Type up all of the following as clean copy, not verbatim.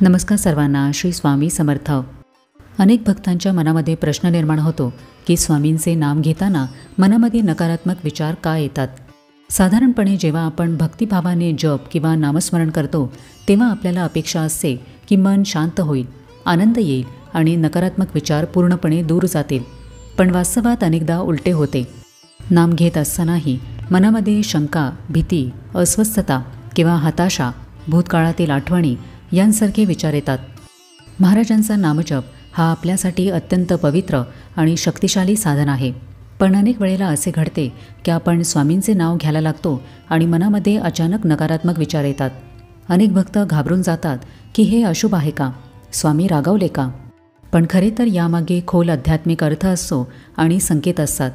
नमस्कार सर्वांना. श्री स्वामी समर्थ. अनेक भक्तांच्या मनामध्ये प्रश्न निर्माण होतो की स्वामींचे नाम घेताना मनामध्ये नकारात्मक विचार का येतात. साधारणपणे जेव्हा आपण भक्तिभावाने जप किंवा नामस्मरण करतो तेव्हा आपल्याला अपेक्षा असते की मन शांत होईल, आनंद येईल आणि नकारात्मक विचार पूर्णपणे दूर जातील. पण वास्तवात अनेकदा उलटे होते. नाम घेत असतानाही मनामध्ये शंका, भीती, अस्वस्थता किंवा हताशा, भूतकाळातील आठवणी यांसारखे विचार येतात. महाराजांचा नामजप हा आपल्यासाठी अत्यंत पवित्र आणि शक्तिशाली साधन आहे. पण अनेक वेळेला असे घडते की आपण स्वामींचे नाव घ्यायला लागतो आणि मनामध्ये अचानक नकारात्मक विचार येतात. अनेक भक्त घाबरून जातात की हे अशुभ आहे का, स्वामी रागावले का. पण खरे तर यामागे खोल आध्यात्मिक अर्थ असतो आणि संकेत असतात.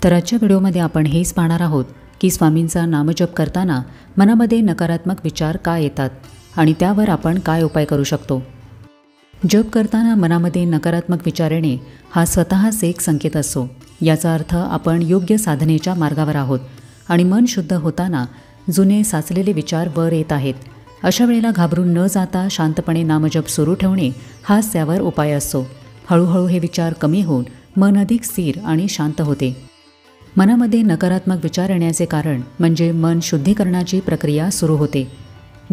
तर आजच्या व्हिडिओमध्ये आपण हेच पाहणार आहोत की स्वामींचा नामजप करताना मनामध्ये नकारात्मक विचार का येतात आणि त्यावर आपण काय उपाय करू शकतो. जप करताना मनामध्ये नकारात्मक विचार येणे हा स्वतःच एक संकेत असतो. याचा अर्थ आपण योग्य साधनेच्या मार्गावर आहोत आणि मन शुद्ध होताना जुने साचलेले विचार वर येत आहेत. अशा वेळेला घाबरून न जाता शांतपणे नामजप सुरू ठेवणे हाच त्यावर उपाय असतो. हळूहळू हे विचार कमी होऊन मन अधिक स्थिर आणि शांत होते. मनामध्ये नकारात्मक विचार येण्याचे कारण म्हणजे मन शुद्धीकरणाची प्रक्रिया सुरू होते.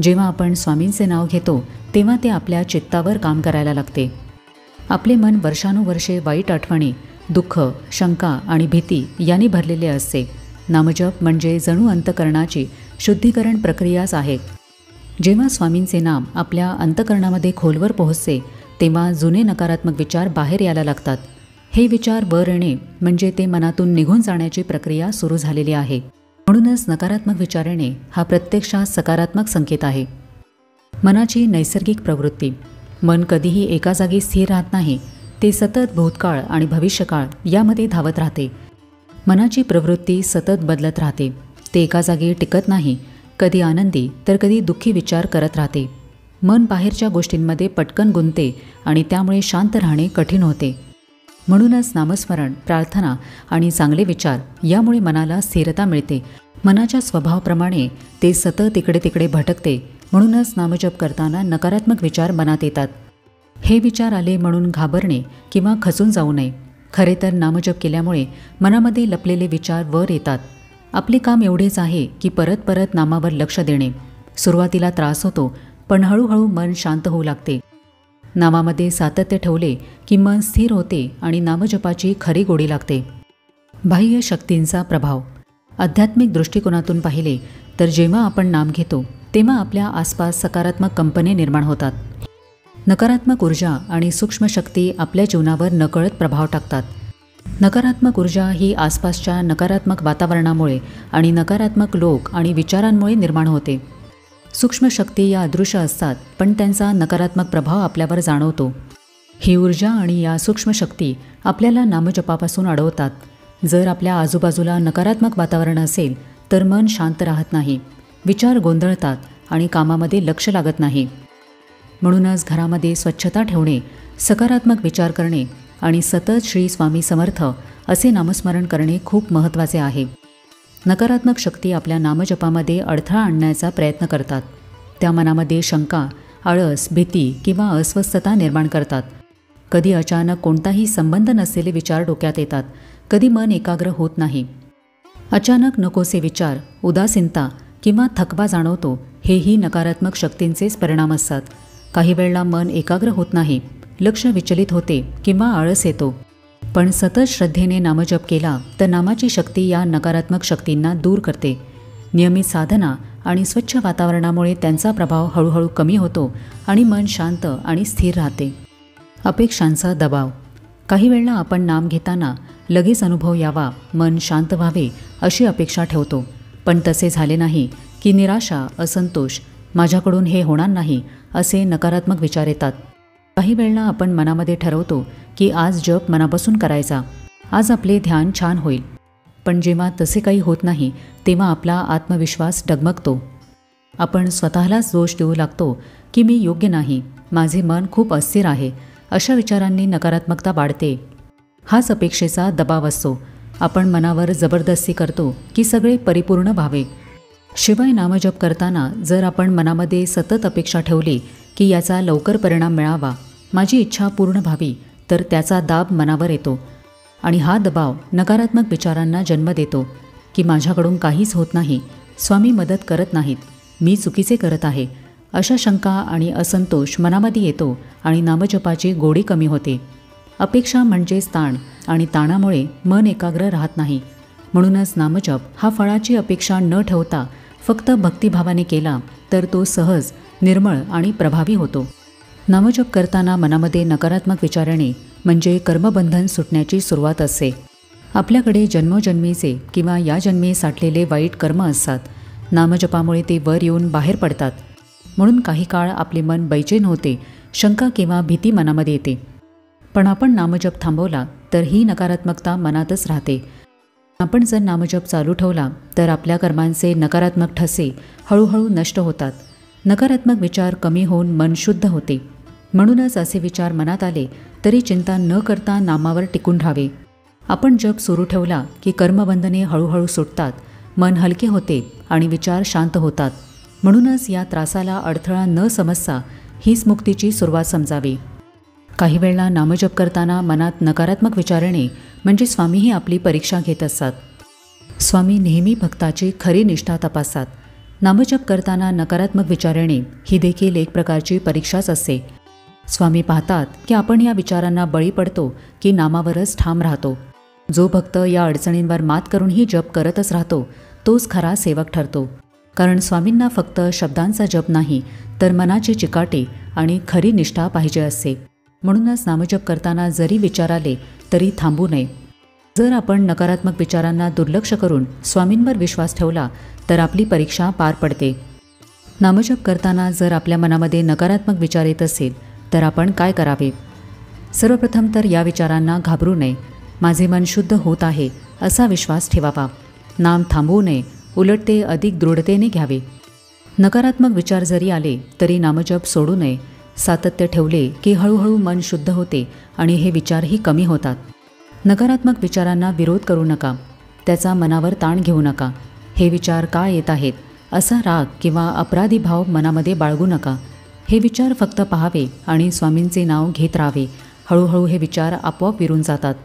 जेव्हा आपण स्वामींचे नाव घेतो तेव्हा ते आपल्या चित्तावर काम करायला लागते. आपले मन वर्षानुवर्षे वाईट आठवणी, दुःख, शंका आणि भीती यांनी भरलेले असते. नामजप म्हणजे जणू अंतःकरणाची शुद्धीकरण प्रक्रियाच आहे. जेव्हा स्वामींचे नाम आपल्या अंतःकरणामध्ये खोलवर पोहोचते तेव्हा जुने नकारात्मक विचार बाहेर यायला लागतात. हे विचार वर येणे म्हणजे ते मनातून निघून जाण्याची प्रक्रिया सुरू झालेली आहे. म्हणूनच नकारात्मक विचार येणे हा प्रत्यक्षात सकारात्मक संकेत आहे. मनाची नैसर्गिक प्रवृत्ती. मन कधीही एका जागी स्थिर राहत नाही. ते सतत भूतकाळ आणि भविष्यकाळ यामध्ये धावत राहते. मनाची प्रवृत्ती सतत बदलत राहते. ते एका जागी टिकत नाही. कधी आनंदी तर कधी दुःखी विचार करत राहते. मन बाहेरच्या गोष्टींमध्ये पटकन गुंतते आणि त्यामुळे शांत राहणे कठीण होते. म्हणूनच नामस्मरण, प्रार्थना आणि चांगले विचार यामुळे मनाला स्थिरता मिळते. मनाच्या स्वभावाप्रमाणे ते सतत इकडे तिकडे भटकते. म्हणूनच नामजप करताना नकारात्मक विचार मनात येतात. हे विचार आले म्हणून घाबरणे किंवा खचून जाऊ नये. खरे तर नामजप केल्यामुळे मनामध्ये लपलेले विचार वर येतात. आपले काम एवढेच आहे की परत परत नामावर लक्ष देणे. सुरुवातीला त्रास होतो पण हळूहळू मन शांत होऊ लागते. नामामध्ये सातत्य ठेवले की मन स्थिर होते आणि नामजपाची खरी गोडी लागते. बाह्य शक्तींचा प्रभाव. आध्यात्मिक दृष्टिकोनातून पाहिले तर जेव्हा आपण नाम घेतो तेव्हा आपल्या आसपास सकारात्मक कंपने निर्माण होतात. नकारात्मक ऊर्जा आणि सूक्ष्म शक्ती आपल्या जीवनावर नकळत प्रभाव टाकतात. नकारात्मक ऊर्जा ही आसपासच्या नकारात्मक वातावरणामुळे आणि नकारात्मक लोक आणि विचारांमुळे निर्माण होते. सूक्ष्म शक्ती या अदृश्य असतात पण त्यांचा नकारात्मक प्रभाव आपल्यावर जाणवतो. ही ऊर्जा आणि या सूक्ष्म शक्ती आपल्याला नामजपापासून अडवतात. जर आपल्या आजूबाजूला नकारात्मक वातावरण असेल तर मन शांत राहत नाही. विचार गोंधळतात आणि कामामध्ये लक्ष लागत नाही. म्हणूनच घरामध्ये स्वच्छता ठेवणे, सकारात्मक विचार करणे आणि सतत श्री स्वामी समर्थ असे नामस्मरण करणे खूप महत्त्वाचे आहे. नकारात्मक शक्ती आपल्या नामजपामध्ये अडथळा आणण्याचा प्रयत्न करतात. त्या मनामध्ये शंका, आळस, भीती किंवा अस्वस्थता निर्माण करतात. कधी अचानक कोणताही संबंध नसलेले विचार डोक्यात येतात. कधी मन एकाग्र होत नाही. अचानक नकोसे विचार, उदासीनता किंवा थकवा जाणवतो. हेही नकारात्मक शक्तींचेच परिणाम असतात. काही वेळेला मन एकाग्र होत नाही, लक्ष विचलित होते किंवा आळस येतो. पण सतत श्रद्धेने नामजप केला तर नामाची शक्ती या नकारात्मक शक्तींना दूर करते. नियमित साधना आणि स्वच्छ वातावरणामुळे त्यांचा प्रभाव हळूहळू कमी होतो आणि मन शांत आणि स्थिर राहते. अपेक्षांचा दबाव. काही वेळेला आपण नाम घेताना लगेच अनुभव यावा, मन शांत व्हावे अशी अपेक्षा ठेवतो. पण तसे झाले नाही की निराशा, असंतोष, माझ्याकडून हे होणार नाही असे नकारात्मक विचार येतात. काही वेळेला आपण मनामध्ये ठरवतो की आज जप मनापासून करायचा, आज आपले ध्यान छान होईल. पण जेव्हा तसे काही होत नाही तेव्हा आपला आत्मविश्वास डगमगतो. आपण स्वतःलाच दोष देऊ लागतो की मी योग्य नाही, माझे मन खूप अस्थिर आहे. अशा विचारांनी नकारात्मकता वाढते. हाच अपेक्षेचा दबाव असतो. आपण मनावर जबरदस्ती करतो की सगळे परिपूर्ण व्हावे. शिवाय नामजप करताना जर आपण मनामध्ये सतत अपेक्षा ठेवली की याचा लवकर परिणाम मिळावा, माझी इच्छा पूर्ण व्हावी, तर त्याचा दाब मनावर येतो आणि हा दबाव नकारात्मक विचारांना जन्म देतो की माझ्याकडून काहीच होत नाही, स्वामी मदत करत नाहीत, मी चुकीचे करत आहे. अशा शंका आणि असंतोष मनामध्ये येतो आणि नामजपाची गोडी कमी होते. अपेक्षा म्हणजेच ताण आणि ताणामुळे मन एकाग्र राहत नाही. म्हणूनच नामजप हा फळाची अपेक्षा न ठेवता फक्त भक्तिभावाने केला तर तो सहज, निर्मळ आणि प्रभावी होतो. नामजप करताना मनामध्ये नकारात्मक विचार येणे म्हणजे कर्मबंधन सुटण्याची सुरुवात असते. आपल्याकडे जन्मोजन्मीचे किंवा या जन्मी साठलेले वाईट कर्म असतात. नामजपामुळे ते वर येऊन बाहेर पडतात. म्हणून काही काळ आपले मन बैचेन होते, शंका किंवा भीती मनामध्ये येते. पण आपण नामजप थांबवला तर ही नकारात्मकता मनातच राहते. आपण जर नामजप चालू ठेवला तर आपल्या कर्मांचे नकारात्मक ठसे हळूहळू नष्ट होतात. नकारात्मक विचार कमी होऊन मन शुद्ध होते. म्हणूनच असे विचार मनात आले तरी चिंता न करता नामावर टिकून राहावे. आपण जप सुरू ठेवला की कर्मबंधने हळूहळू सुटतात, मन हलके होते आणि विचार शांत होतात. म्हणूनच या त्रासाला अडथळा न समजता हीच मुक्तीची सुरुवात समजावी. काही वेळेला नामजप करताना मनात नकारात्मक विचार येणे म्हणजे स्वामीही आपली परीक्षा घेत असतात. स्वामी नेहमी भक्ताची खरी निष्ठा तपासतात. नामजप करताना नकारात्मक विचार येणे ही देखील एक प्रकारची परीक्षाच असते. स्वामी पाहतात की आपण या विचारांना बळी पडतो की नामावरच ठाम राहतो. जो भक्त या अडचणींवर मात करूनही जप करतच राहतो तोच खरा सेवक ठरतो. कारण स्वामींना फक्त शब्दांचा जप नाही तर मनाची चिकाटी आणि खरी निष्ठा पाहिजे असते. म्हणूनच नामजप करताना जरी विचार आले तरी थांबू नये. जर आपण नकारात्मक विचारांना दुर्लक्ष करून स्वामींवर विश्वास ठेवला तर आपली परीक्षा पार पडते. नामजप करताना जर आपल्या मनामध्ये नकारात्मक विचार येत असेल तर आपण काय करावे? सर्वप्रथम तर या विचारांना घाबरू नये. माझे मन शुद्ध होत आहे असा विश्वास ठेवावा. नाम थांबवू नये, उलट ते अधिक दृढतेने घ्यावे. नकारात्मक विचार जरी आले तरी नामजप सोडू नये. सातत्य ठेवले की हळूहळू मन शुद्ध होते आणि हे विचारही कमी होतात. नकारात्मक विचारांना विरोध करू नका, त्याचा मनावर ताण घेऊ नका. हे विचार का येत आहेत असा राग किंवा अपराधी भाव मनामध्ये बाळगू नका. हे विचार फक्त पाहावे आणि स्वामींचे नाव घेत राहावे. हळूहळू हे विचार आपोआप विरून जातात.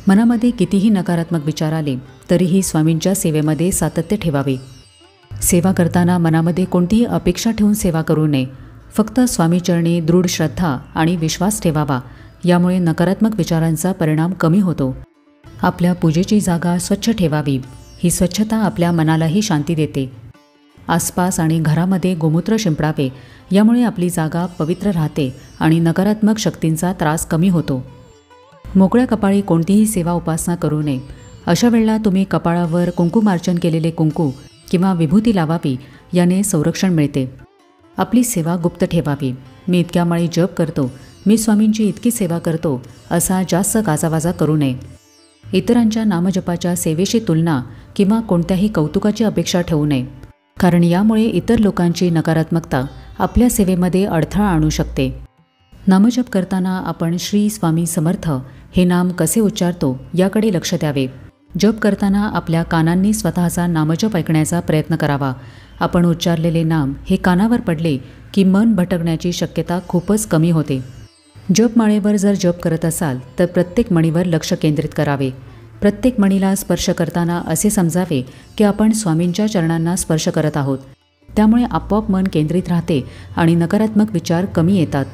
मनामध्ये कितीही नकारात्मक विचार आले तरीही स्वामींच्या सेवेमध्ये सातत्य ठेवावे. सेवा करताना मनामध्ये कोणतीही अपेक्षा ठेवून सेवा करू नये. फक्त स्वामीचरणी दृढ श्रद्धा आणि विश्वास ठेवावा. यामुळे नकारात्मक विचारांचा परिणाम कमी होतो. आपल्या पूजेची जागा स्वच्छ ठेवावी. ही स्वच्छता आपल्या मनालाही शांती देते. आसपास आणि घरामध्ये गोमूत्र शिंपडावे. यामुळे आपली जागा पवित्र राहते आणि नकारात्मक शक्तींचा त्रास कमी होतो. मोकळ्या कपाळी कोणतीही सेवा उपासना करू नये. अशा वेळेला तुम्ही कपाळावर कुंकुमार्चन केलेले कुंकू किंवा विभूती लावावी. याने संरक्षण मिळते. आपली सेवा गुप्त ठेवावी. मी इतक्या माळी जप करतो, मी स्वामींची इतकी सेवा करतो असा जास्त गाजावाजा करू नये. इतरांच्या नामजपाच्या सेवेशी तुलना किंवा कोणत्याही कौतुकाची अपेक्षा ठेवू नये. कारण यामुळे इतर लोकांची नकारात्मकता आपल्या सेवेमध्ये अडथळा आणू शकते. नामजप करताना आपण श्री स्वामी समर्थ हे नाम कसे उच्चारतो याकडे लक्ष द्यावे. जप करताना आपल्या कानांनी स्वतःचा नामजप ऐकण्याचा प्रयत्न करावा. आपण उच्चारलेले नाम हे कानावर पडले की मन भटकण्याची शक्यता खूपच कमी होते. जपमाळेवर जर जप करत असाल तर प्रत्येक मणीवर लक्ष केंद्रित करावे. प्रत्येक मणीला स्पर्श करताना असे समजावे की आपण स्वामींच्या चरणांना स्पर्श करत आहोत. त्यामुळे आपोआप मन केंद्रित राहते आणि नकारात्मक विचार कमी येतात.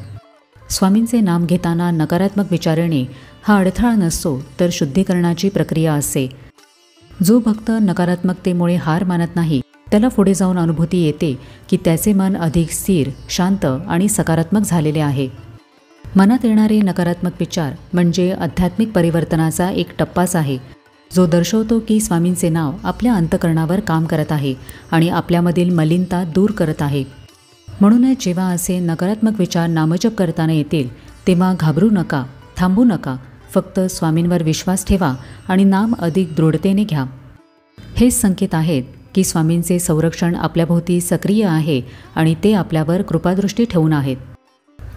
स्वामींचे नाम घेताना नकारात्मक विचार येणे हा अडथळा नसतो तर शुद्धीकरणाची प्रक्रिया असते. जो भक्त नकारात्मकतेमुळे हार मानत नाही त्याला पुढे जाऊन अनुभूती येते की त्याचे मन अधिक स्थिर, शांत आणि सकारात्मक झालेले आहे. मनात येणारे नकारात्मक विचार म्हणजे आध्यात्मिक परिवर्तनाचा एक टप्पाच आहे, जो दर्शवतो की स्वामींचे नाव आपल्या अंतःकरणावर काम करत आहे आणि आपल्यामधील मलिनता दूर करत आहे. म्हणूनच जेव्हा असे नकारात्मक विचार नामजप करताना येतील तेव्हा घाबरू नका, थांबू नका. फक्त स्वामींवर विश्वास ठेवा आणि नाम अधिक दृढतेने घ्या. हेच संकेत आहेत की स्वामींचे संरक्षण आपल्याभोवती सक्रिय आहे आणि ते आपल्यावर कृपादृष्टी ठेवून आहेत.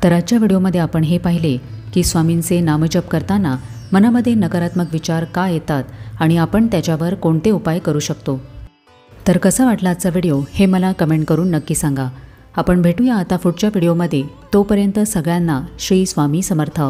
तर आजच्या व्हिडिओमध्ये आपण हे पाहिले की स्वामींचे नामजप करताना मनामध्ये नकारात्मक विचार का येतात आणि आपण त्याच्यावर कोणते उपाय करू शकतो. तर कसा वाटला आजचा व्हिडिओ हे मला कमेंट करून नक्की सांगा. आपण भेटूया आता पुढच्या व्हिडिओमध्ये. तोपर्यंत सगळ्यांना श्री स्वामी समर्थ.